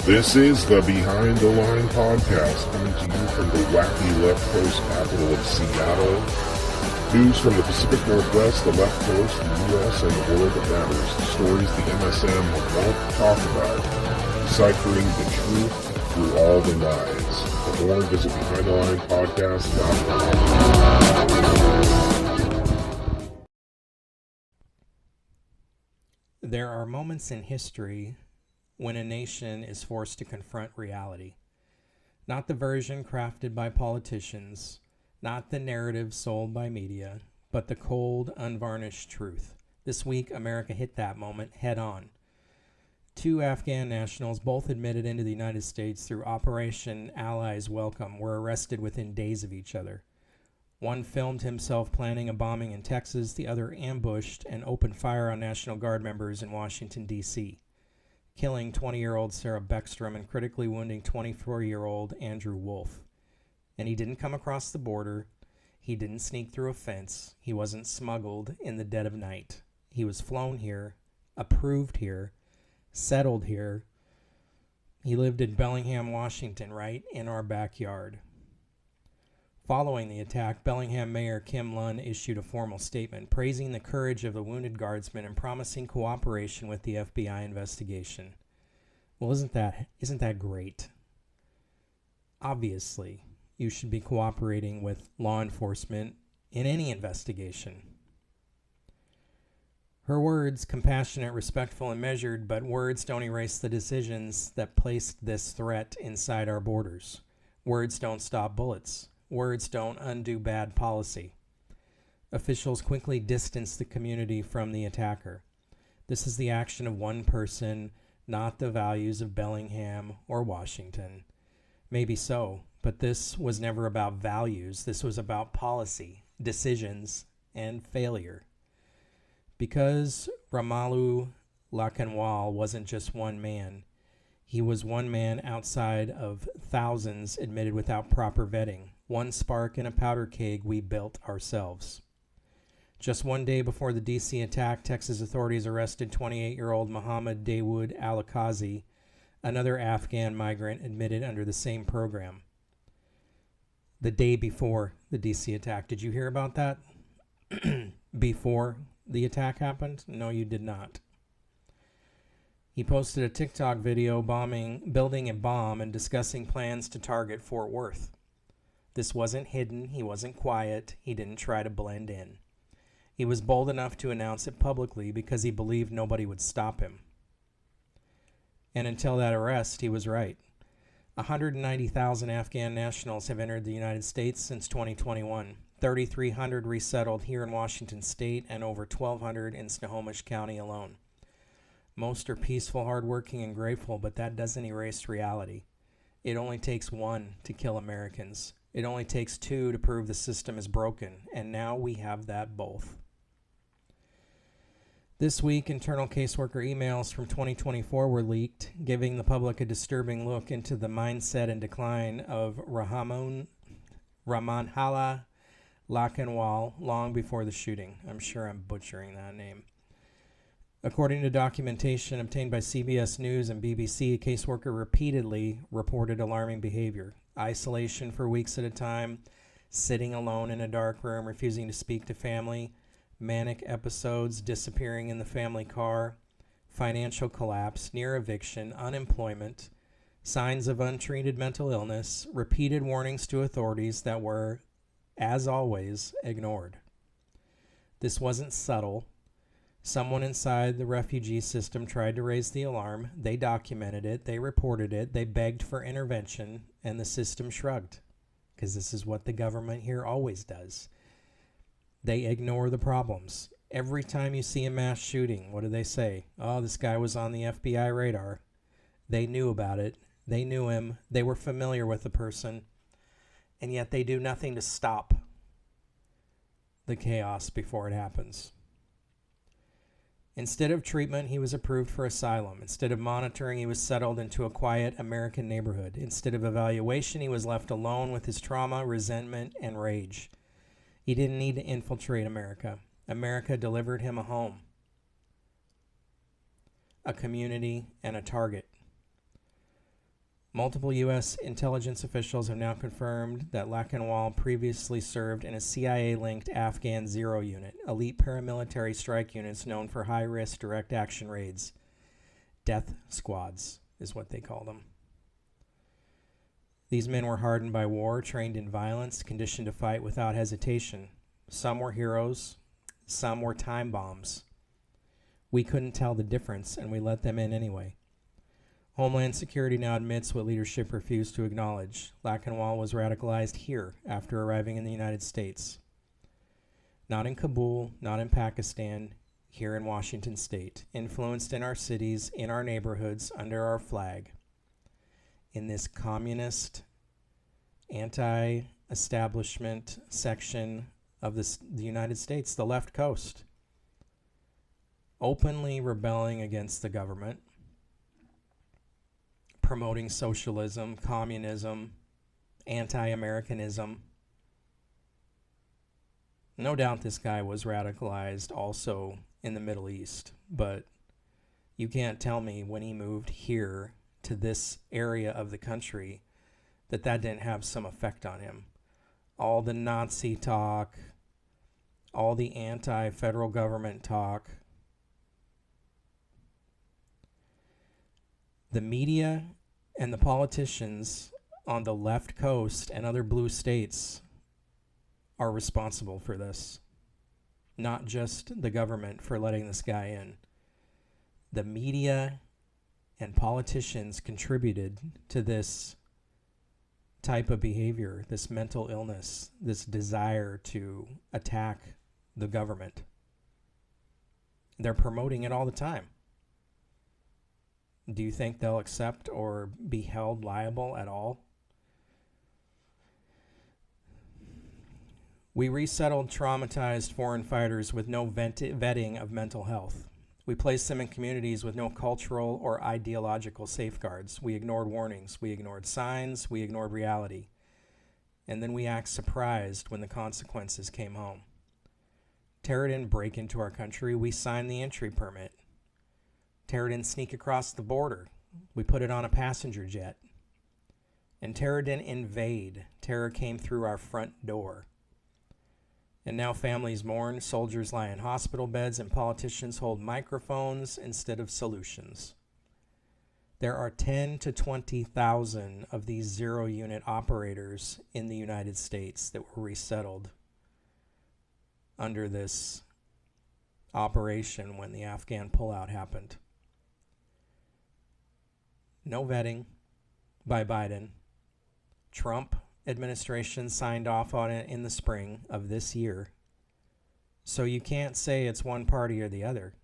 This is the Behind the Line podcast, coming to you from the wacky left coast capital of Seattle. News from the Pacific Northwest, the left coast, the U.S., and the world that matters. The stories the MSM won't talk about. Deciphering the truth through all the lies. For more, visit BehindTheLinePodcast.com. There are moments in history when a nation is forced to confront reality. Not the version crafted by politicians, not the narrative sold by media, but the cold, unvarnished truth. This week, America hit that moment head on. 2 Afghan nationals, both admitted into the United States through Operation Allies Welcome, were arrested within days of each other. One filmed himself planning a bombing in Texas, the other ambushed and opened fire on National Guard members in Washington, D.C., killing 20-year-old Sarah Beckstrom and critically wounding 24-year-old Andrew Wolf. And he didn't come across the border. He didn't sneak through a fence. He wasn't smuggled in the dead of night. He was flown here, approved here, settled here. He lived in Bellingham, Washington, right in our backyard. Following the attack, Bellingham Mayor Kim Lunn issued a formal statement praising the courage of the wounded guardsmen and promising cooperation with the FBI investigation. Well, isn't that great? Obviously, you should be cooperating with law enforcement in any investigation. Her words, compassionate, respectful, and measured, but words don't erase the decisions that placed this threat inside our borders. Words don't stop bullets. Words don't undo bad policy. Officials quickly distanced the community from the attacker. This is the action of one person, not the values of Bellingham or Washington. Maybe so, but this was never about values. This was about policy, decisions, and failure. Because Ramalu Lakhanwal wasn't just one man. He was one man outside of thousands admitted without proper vetting. One spark in a powder keg we built ourselves. Just one day before the D.C. attack, Texas authorities arrested 28-year-old Mohammed Dawood Al-Akazi, another Afghan migrant admitted under the same program. The day before the D.C. attack. Did you hear about that? Before the attack happened? No, you did not. He posted a TikTok video building a bomb and discussing plans to target Fort Worth. This wasn't hidden. He wasn't quiet. He didn't try to blend in. He was bold enough to announce it publicly because he believed nobody would stop him. And until that arrest, he was right. 190,000 Afghan nationals have entered the United States since 2021. 3,300 resettled here in Washington State and over 1,200 in Snohomish County alone. Most are peaceful, hardworking, and grateful, but that doesn't erase reality. It only takes one to kill Americans. It only takes 2 to prove the system is broken, and now we have that both. This week, internal caseworker emails from 2024 were leaked, giving the public a disturbing look into the mindset and decline of Ramanhala Lakhanwal long before the shooting. I'm sure I'm butchering that name. According to documentation obtained by CBS News and BBC, a caseworker repeatedly reported alarming behavior. Isolation for weeks at a time, sitting alone in a dark room, refusing to speak to family, manic episodes, disappearing in the family car, financial collapse, near eviction, unemployment, signs of untreated mental illness, repeated warnings to authorities that were, as always, ignored. This wasn't subtle. Someone inside the refugee system tried to raise the alarm. They documented it. They reported it. They begged for intervention, and the system shrugged, because this is what the government here always does. They ignore the problems. Every time you see a mass shooting, what do they say? Oh, this guy was on the FBI radar. They knew about it. They knew him. They were familiar with the person, and yet they do nothing to stop the chaos before it happens. Instead of treatment, he was approved for asylum. Instead of monitoring, he was settled into a quiet American neighborhood. Instead of evaluation, he was left alone with his trauma, resentment, and rage. He didn't need to infiltrate America. America delivered him a home, a community, and a target. Multiple U.S. intelligence officials have now confirmed that Lachenwal previously served in a CIA-linked Afghan Zero Unit, elite paramilitary strike units known for high-risk direct action raids. Death squads is what they call them. These men were hardened by war, trained in violence, conditioned to fight without hesitation. Some were heroes, some were time bombs. We couldn't tell the difference, and we let them in anyway. Homeland Security now admits what leadership refused to acknowledge. Lachenwal was radicalized here after arriving in the United States. Not in Kabul, not in Pakistan, here in Washington State. Influenced in our cities, in our neighborhoods, under our flag. In this communist, anti-establishment section of the United States, the left coast. Openly rebelling against the government. Promoting socialism, communism, anti-Americanism. No doubt this guy was radicalized also in the Middle East, but you can't tell me when he moved here to this area of the country that didn't have some effect on him. All the Nazi talk, all the anti-federal government talk, the media and the politicians on the left coast and other blue states are responsible for this. Not just the government for letting this guy in. The media and politicians contributed to this type of behavior, this mental illness, this desire to attack the government. They're promoting it all the time. Do you think they'll accept or be held liable at all? We resettled traumatized foreign fighters with no vetting of mental health. We placed them in communities with no cultural or ideological safeguards. We ignored warnings. We ignored signs. We ignored reality. And then we act surprised when the consequences came home. Terror didn't break into our country. We signed the entry permit. Terror didn't sneak across the border. We put it on a passenger jet. And terror didn't invade. Terror came through our front door. And now families mourn, soldiers lie in hospital beds, and politicians hold microphones instead of solutions. There are 10 to 20,000 of these zero-unit operators in the United States that were resettled under this operation when the Afghan pullout happened. No vetting by Biden. Trump administration signed off on it in the spring of this year. So you can't say it's one party or the other.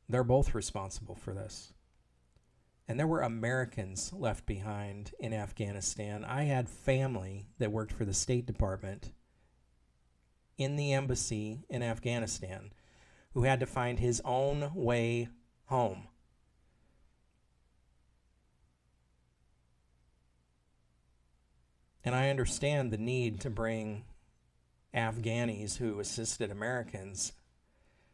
They're both responsible for this. And there were Americans left behind in Afghanistan. I had family that worked for the State Department in the embassy in Afghanistan who had to find his own way home. And I understand the need to bring Afghanis who assisted Americans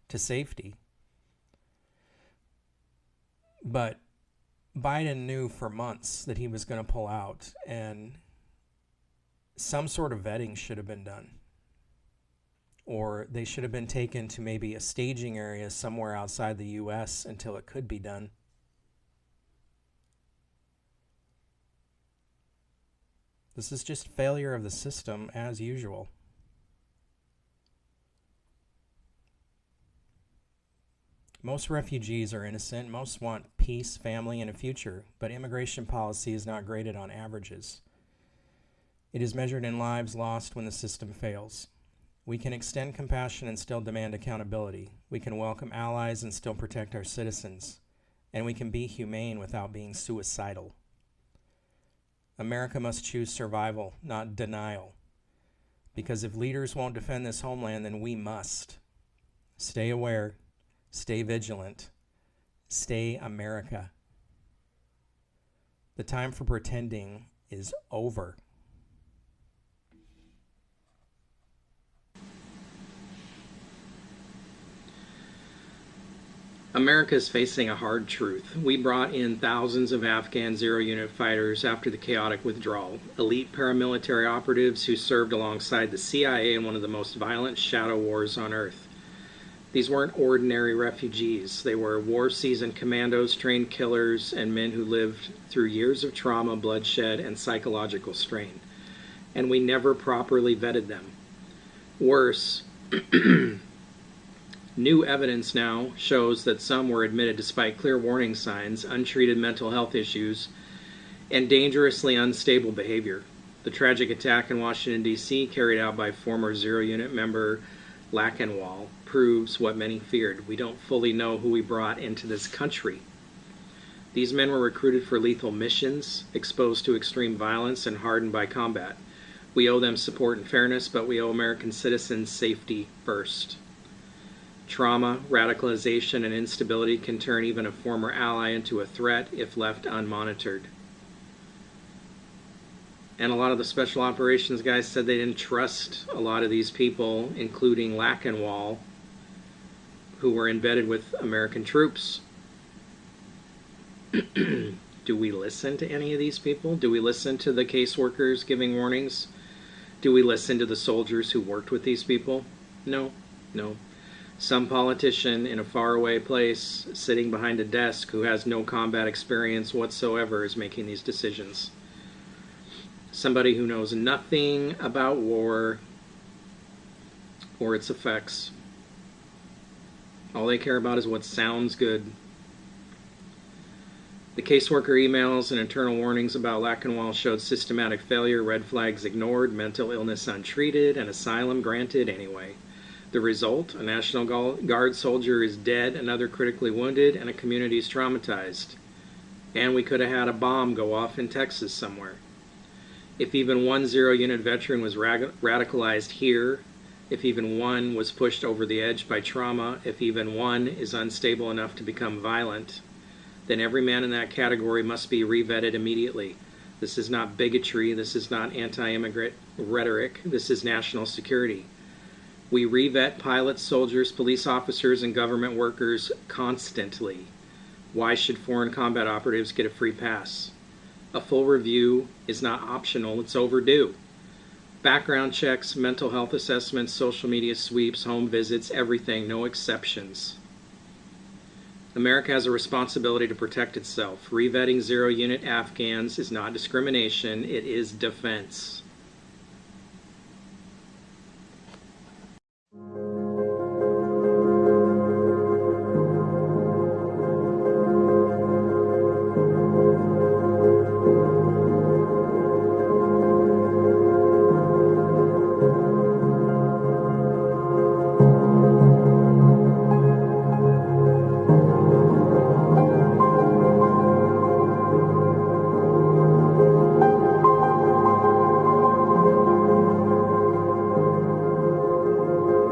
to safety. But Biden knew for months that he was going to pull out, and some sort of vetting should have been done. Or they should have been taken to maybe a staging area somewhere outside the U.S. until it could be done. This is just failure of the system as usual. Most refugees are innocent. Most want peace, family, and a future. But immigration policy is not graded on averages. It is measured in lives lost when the system fails. We can extend compassion and still demand accountability. We can welcome allies and still protect our citizens. And we can be humane without being suicidal. America must choose survival, not denial. Because if leaders won't defend this homeland, then we must. Stay aware, stay vigilant, stay America. The time for pretending is over. America is facing a hard truth. We brought in thousands of Afghan zero-unit fighters after the chaotic withdrawal, elite paramilitary operatives who served alongside the CIA in one of the most violent shadow wars on Earth. These weren't ordinary refugees. They were war-seasoned commandos, trained killers, and men who lived through years of trauma, bloodshed, and psychological strain. And we never properly vetted them. Worse, new evidence now shows that some were admitted despite clear warning signs, untreated mental health issues, and dangerously unstable behavior. The tragic attack in Washington, D.C., carried out by former zero-unit member Lachenwall, proves what many feared. We don't fully know who we brought into this country. These men were recruited for lethal missions, exposed to extreme violence, and hardened by combat. We owe them support and fairness, but we owe American citizens safety first. Trauma, radicalization, and instability can turn even a former ally into a threat if left unmonitored. And a lot of the special operations guys said they didn't trust a lot of these people, including Lachenwall, who were embedded with American troops. Do we listen to any of these people? Do we listen to the caseworkers giving warnings? Do we listen to the soldiers who worked with these people? No. Some politician in a faraway place, sitting behind a desk, who has no combat experience whatsoever, is making these decisions. Somebody who knows nothing about war or its effects. All they care about is what sounds good. The caseworker emails and internal warnings about Lachenwall showed systematic failure, red flags ignored, mental illness untreated, and asylum granted anyway. The result, a National Guard soldier is dead, another critically wounded, and a community is traumatized. And we could have had a bomb go off in Texas somewhere. If even one zero-unit veteran was radicalized here, if even one was pushed over the edge by trauma, if even one is unstable enough to become violent, then every man in that category must be revetted immediately. This is not bigotry, this is not anti-immigrant rhetoric, this is national security. We revet pilots, soldiers, police officers, and government workers constantly. Why should foreign combat operatives get a free pass? A full review is not optional, it's overdue. Background checks, mental health assessments, social media sweeps, home visits, everything, no exceptions. America has a responsibility to protect itself. Revetting zero-unit Afghans is not discrimination, it is defense.